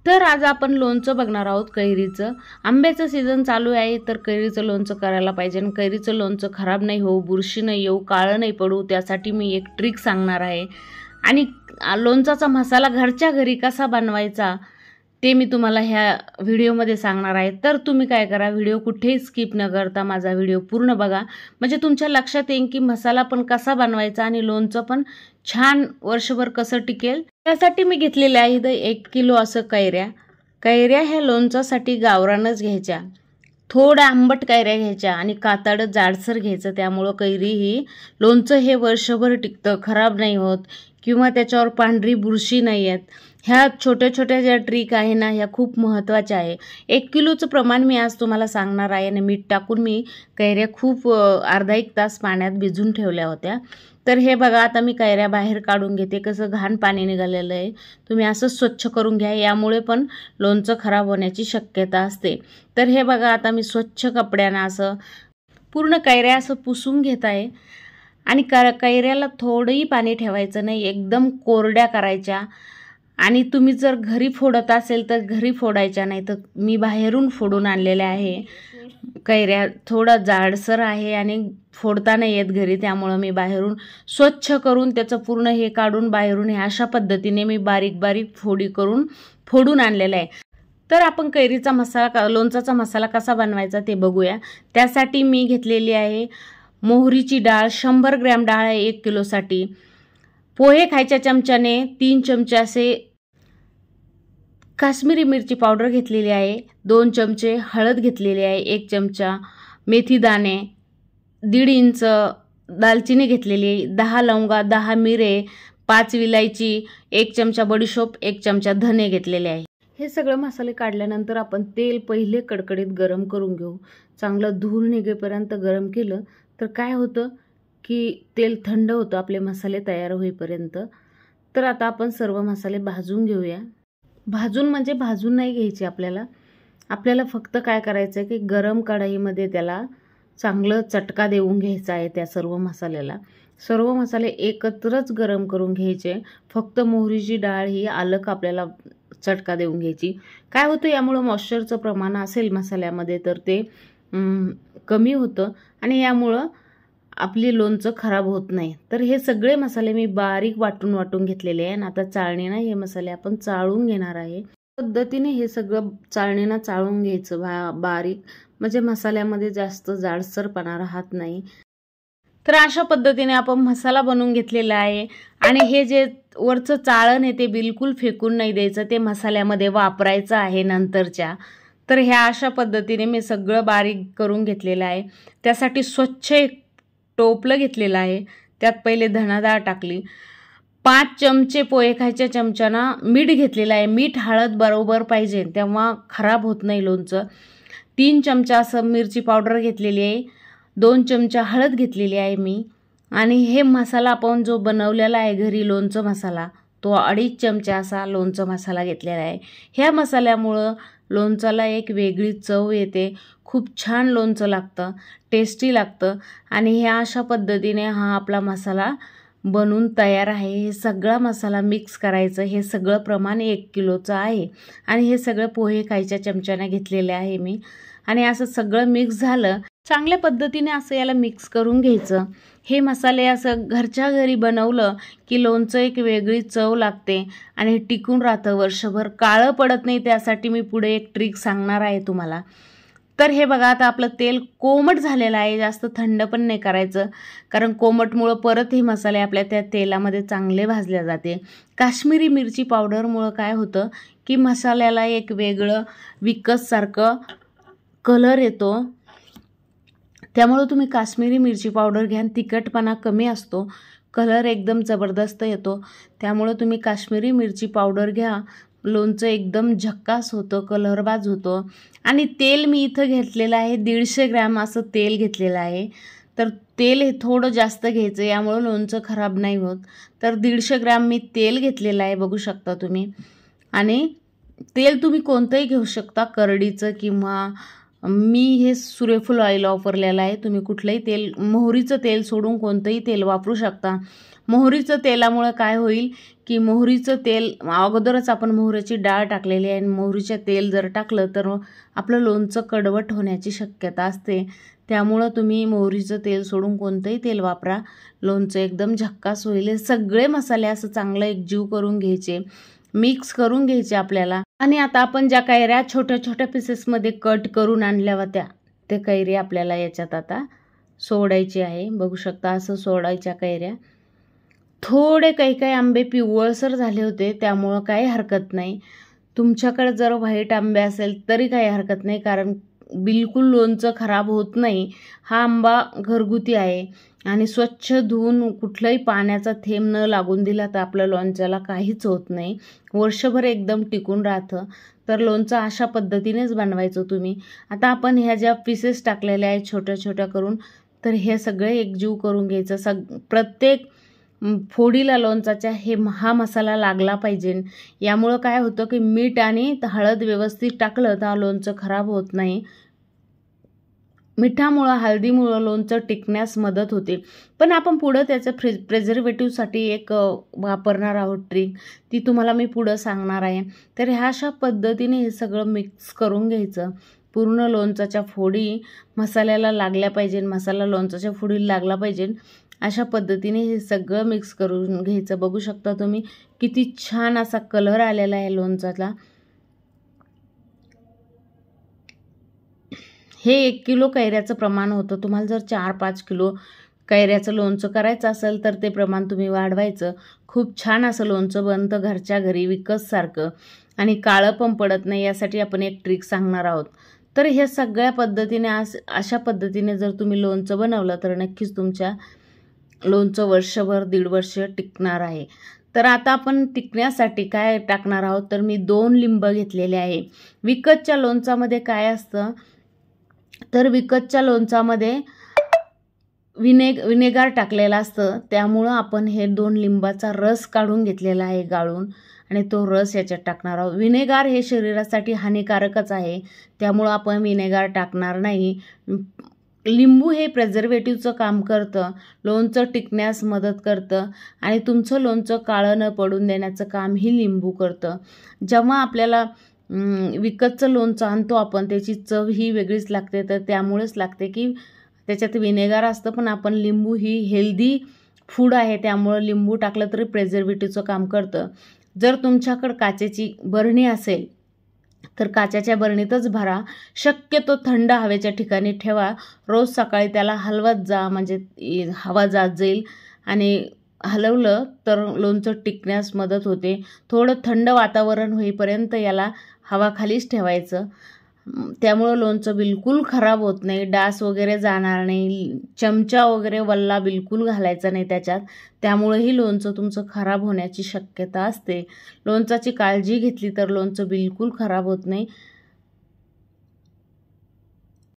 तर आज आपण लोणचं बघणार आहोत कैरीचं। आंब्याचं सीझन चालू आहे तर कैरीचं लोणचं करायला पाहिजे आणि कैरीचं लोणचं खराब नाही हो, बुरशी नाही येऊ, काळं नाही पडू, त्यासाठी मी एक ट्रिक सांगणार आहे। आणि लोणचाचा मसाला घरच्या घरी कसा बनवायचा ते मी तुम्हाला ह्या व्हिडिओमध्ये सांगणार आहे। तर तुम्ही काय करा, व्हिडिओ कुठेही स्किप न करता माझा व्हिडिओ पूर्ण बघा, म्हणजे तुमच्या लक्षात येईल की मसाला पण कसा बनवायचा आणि लोणचं पण छान वर्षभर कसं टिकेल। त्यासाठी मी घेतलेले आहे 1 किलो असं कैऱ्या ह्या लोणचासाठी गावरानच घ्यायच्या, थोडा आंबट कैऱ्या घ्यायच्या आणि कातड जाडसर घ्यायचं, त्यामुळे कैरी ही लोणचं हे वर्षभर टिकतं, खराब नाही होत किंवा त्याच्यावर पांढरी बुरशी नाही येत। ह्या छोट्या छोट्या ज्या ट्रिक आहे ना ह्या खूप महत्त्वाच्या आहे। 1 किलोचं प्रमाण मी आज तुम्हाला सांगणार आहे आणि मीठ टाकून मी कैऱ्या खूप अर्धा 1 तास पाण्यात भिजून ठेवल्या होत्या। तर हे बघा, आता मी कैऱ्या बाहेर काढून घेते, कसं घाण पाणी निघालेलं आहे, तुम्ही असं स्वच्छ करून घ्या, यामुळे पण लोणचं खराब होण्याची शक्यता असते। तर हे बघा, आता मी स्वच्छ कपड्यानं असं पूर्ण कैऱ्या असं पुसून घेत आहे आणि कैऱ्याला थोडंही पाणी ठेवायचं नाही, एकदम कोरड्या करायच्या। आणि तुम्ही जर घरी फोडत असेल तर घरी फोडायच्या, नाही तर मी बाहेरून फोडून आणलेल्या आहे कैऱ्या, थोडा जाडसर आहे आणि फोडता नाही येत घरी, त्यामुळे मी बाहेरून स्वच्छ करून त्याचं पूर्ण हे काढून बाहेरून हे अशा पद्धतीने मी बारीक बारीक फोडी करून फोडून आणलेलं आहे। तर आपण कैरीचा मसाला, लोणचाचा मसाला कसा बनवायचा ते बघूया। त्यासाठी मी घेतलेली आहे मोहरीची डाळ, 100 ग्रॅम डाळ आहे 1 किलोसाठी। पोहे खायच्या चमच्याने 3 चमचे असे काश्मीरी मिरची पावडर घेतलेली आहे, 2 चमचे हळद घेतलेली आहे, 1 चमचा मेथी दाणे, 1.5 इंच दालचिनी घेतलेली आहे, 10 लवंगा, 10 मिरे, 5 विलायची, 1 चमचा बडीशोप, 1 चमचा धने घेतलेले आहे। हे सगळे मसाले काढल्यानंतर आपण तेल पहिले कडकडीत गरम करून घेऊ, चांगलं धूर निघेपर्यंत गरम केलं तर काय होतं की तेल थंड होतं आपले मसाले तयार होईपर्यंत। तर आता आपण सर्व मसाले भाजून घेऊया। भाजून म्हणजे भाजून नाही घ्यायचे, आपल्याला फक्त काय करायचं आहे की गरम कढईमध्ये त्याला चांगलं चटका देऊन घ्यायचा आहे त्या सर्व मसाल्याला। सर्व मसाले एकत्रच गरम करून घ्यायचे, फक्त मोहरीची डाळ ही अलग आपल्याला चटका देऊन घ्यायची। काय होतं, यामुळे मॉइश्चरचं प्रमाण असेल मसाल्यामध्ये तर ते कमी होतं आणि यामुळं आपली लोणचं खराब होत नाही। तर हे सगळे मसाले मी बारीक वाटून घेतलेले आहे आणि आता चाळणीनं हे मसाले आपण चाळून घेणार आहे। पद्धतीने हे सगळं चाळणीनं चाळून घ्यायचं बारीक, म्हणजे मसाल्यामध्ये जास्त जाडसरपणा राहत नाही। तर अशा पद्धतीने आपण मसाला बनवून घेतलेला आहे आणि हे जे वरचं चाळण आहे ते बिलकुल फेकून नाही द्यायचं, ते मसाल्यामध्ये वापरायचं आहे नंतरच्या। तर ह्या अशा पद्धतीने मी सगळं बारीक करून घेतलेलं आहे। त्यासाठी स्वच्छ एक टोपलं घेतलेलं आहे, त्यात पहिले धणाडाळ टाकली, 5 चमचे पोहे खायच्या चमच्यानं मीठ घेतलेलं आहे, मीठ हळद बरोबर पाहिजे तेव्हा खराब होत नाही लोणचं। 3 चमचा असं मिरची पावडर घेतलेली आहे, 2 चमचा हळद घेतलेली आहे मी, आणि हे मसाला आपण जो बनवलेला आहे घरी लोणचं मसाला, तो 2.5 चमचा असा लोणचं मसाला घेतलेला आहे। ह्या मसाल्यामुळं लोणचाला एक वेगळी चव येते, खूप छान लोणचं लागतं, टेस्टी लागतं। आणि ह्या अशा पद्धतीने हा आपला मसाला बनून तयार आहे। हे सगळा मसाला मिक्स करायचं, हे सगळं प्रमाण 1 किलोचं आहे आणि हे सगळं पोहे खायच्या चमच्याने घेतलेले आहे मी। आणि असं सगळं मिक्स झालं, चांगल्या पद्धतीने असं याला मिक्स करून घ्यायचं। हे मसाले असं घरच्या घरी बनवलं की लोणचं एक वेगळी चव लागते आणि टिकून राहतं वर्षभर, काळं पडत नाही। त्यासाठी मी पुढे एक ट्रिक सांगणार आहे तुम्हाला। तर हे बघा, आता आपलं तेल कोमट झालेलं आहे, जास्त थंड पण नाही करायचं, कारण कोमटमुळं परत हे मसाले आपल्या त्या तेलामध्ये चांगले भाजले जाते। काश्मीरी मिरची पावडरमुळं काय होतं की मसाल्याला एक वेगळं विकससारखं कलर येतो, त्यामुळे तुम्ही काश्मीरी मिरची पावडर घ्या, तिखटपणा कमी असतो, कलर एकदम जबरदस्त येतो, त्यामुळे तुम्ही काश्मीरी मिरची पावडर घ्या, लोणचं एकदम झक्कास होतं, कलरबाज होतं। आणि तेल मी इथं घेतलेलं आहे 150 ग्रॅम असं तेल घेतलेलं आहे। तर तेल हे थोडं जास्त घ्यायचं, यामुळे लोणचं खराब नाही होत। तर 150 ग्रॅम मी तेल घेतलेलं आहे, बघू शकता तुम्ही। आणि तेल तुम्ही कोणतंही घेऊ शकता, करडीचं, किंवा मी हे सूर्यफूल ऑइल वापरलेलं आहे, तुम्ही कुठलंही तेल, मोहरीचं तेल सोडून कोणतंही तेल वापरू शकता। मोहरीचं तेलामुळे काय होईल की मोहरीचं तेल अगोदरच आपण मोहरीची डाळ टाकलेली आहे आणि मोहरीचं तेल जर टाकलं तर आपलं लोणचं कडवट होण्याची शक्यता असते. त्यामुळं तुम्ही मोहरीचं तेल सोडून कोणतंही तेल वापरा, लोणचं एकदम झक्कास होईल. सगळे मसाले असं चांगलं एकजीव करून घ्यायचे, मिक्स करून घ्यायचे आपल्याला. आणि आता आपण ज्या कैऱ्या छोट्या छोट्या पीसेसमध्ये कट करून आणल्या होत्या ते कैरी आपल्याला याच्यात आता सोडायची आहे. बघू शकता असं सोडायच्या कैऱ्या. थोडे काही आंबे पिवळसर झाले होते, त्यामुळं काही हरकत नाही. तुमच्याकडे जर व्हाईट आंबे असेल तरी काही हरकत नाही, कारण बिलकुल लोणचं खराब होत नाही. हा आंबा घरगुती आहे आणि स्वच्छ धुवून कुठलाही पाण्याचा थेंब न लागून दिला तर आपल्या लोणच्याला काहीच होत नाही, वर्षभर एकदम टिकून राहतं. तर लोणचं अशा पद्धतीनेच बनवायचं तुम्ही. आता आपण ह्या ज्या पीसेस टाकलेल्या आहेत छोट्या छोट्या करून, तर हे सगळे एकजीव करून घ्यायचं. प्रत्येक फोडीला लोणचाच्या हा मसाला लागला पाहिजे. यामुळं काय होतं की मीठ आणि हळद व्यवस्थित टाकलं तर लोणचं खराब होत नाही. मिठामुळं हळदीमुळं लोणचं टिकण्यास मदत होते. पण आपण पुढं त्याचं प्रिझर्वेटिव्हसाठी एक वापरणार आहोत ट्रिक, ती तुम्हाला मी पुढं सांगणार आहे. तर ह्या अशा पद्धतीने हे सगळं मिक्स करून घ्यायचं. पूर्ण लोणचाच्या फोडी मसाल्याला लागल्या पाहिजे, मसाला लोणचाच्या फोडीला लागला पाहिजे. अशा पद्धतीने हे सगळं मिक्स करून घ्यायचं. बघू शकता तुम्ही किती छान असा कलर आलेला आहे लोणचाला. हे 1 किलो कैऱ्याचं प्रमाण होतं. तुम्हाला जर 4-5 किलो कैऱ्याचं लोणचं करायचं असेल तर ते प्रमाण तुम्ही वाढवायचं. खूप छान असं लोणचं बनतं घरच्या घरी विकतसारखं, आणि काळं पण पडत नाही. यासाठी आपण एक ट्रिक सांगणार आहोत. तर हे सगळ्या पद्धतीने अशा पद्धतीने जर तुम्ही लोणचं बनवलं तर नक्कीच तुमच्या लोणचं वर्षभर 1.5 वर्ष टिकणार आहे. तर आता आपण टिकण्यासाठी काय टाकणार आहोत, तर मी 2 लिंब घेतलेले आहे. विकतच्या लोणचामध्ये काय असतं, तर विकतच्या लोणचामध्ये विनेगार टाकलेला असतं. त्यामुळं आपण हे 2 लिंबाचा रस काढून घेतलेला आहे गाळून, आणि तो रस याच्यात टाकणार आहोत. विनेगार हे शरीरासाठी हानिकारकच आहे, त्यामुळं आपण विनेगार टाकणार नाही. लिंबू हे प्रिझर्वेटिव्हचं काम करतं, लोणचं टिकण्यास मदत करतं आणि तुमचं लोणचं काळं न पडून देण्याचं काम ही लिंबू करतं. जेव्हा आपल्याला विकतचं लोणचं आणतो आपण, त्याची चव ही वेगळीच लागते. तर त्यामुळेच लागते की त्याच्यात विनेगार असतं, पण आपण लिंबू ही हेल्दी फूड आहे, त्यामुळं लिंबू टाकलं तरी प्रिझर्वेटिव्हचं काम करतं. जर तुमच्याकडं काचेची बरणी असेल तर काचेच्या बरणीतच भरा. शक्यतो थंड हवेच्या ठिकाणी ठेवा. रोज सकाळी त्याला हलवत जा, म्हणजे हवा जात जाईल, आणि हलवलं तर लोणचं टिकण्यास मदत होते. थोडं थंड वातावरण होईपर्यंत याला हवाखालीच ठेवायचं. त्यामुळं लोणचं बिलकुल खराब होत नाही, डास वगैरे जाणार नाही, चमचा वगैरे वल्ला बिलकुल घालायचा नाही त्याच्यात. त्यामुळंही लोणचं तुमचं खराब होण्याची शक्यता असते. लोणचाची काळजी घेतली तर लोणचं बिलकुल खराब होत नाही.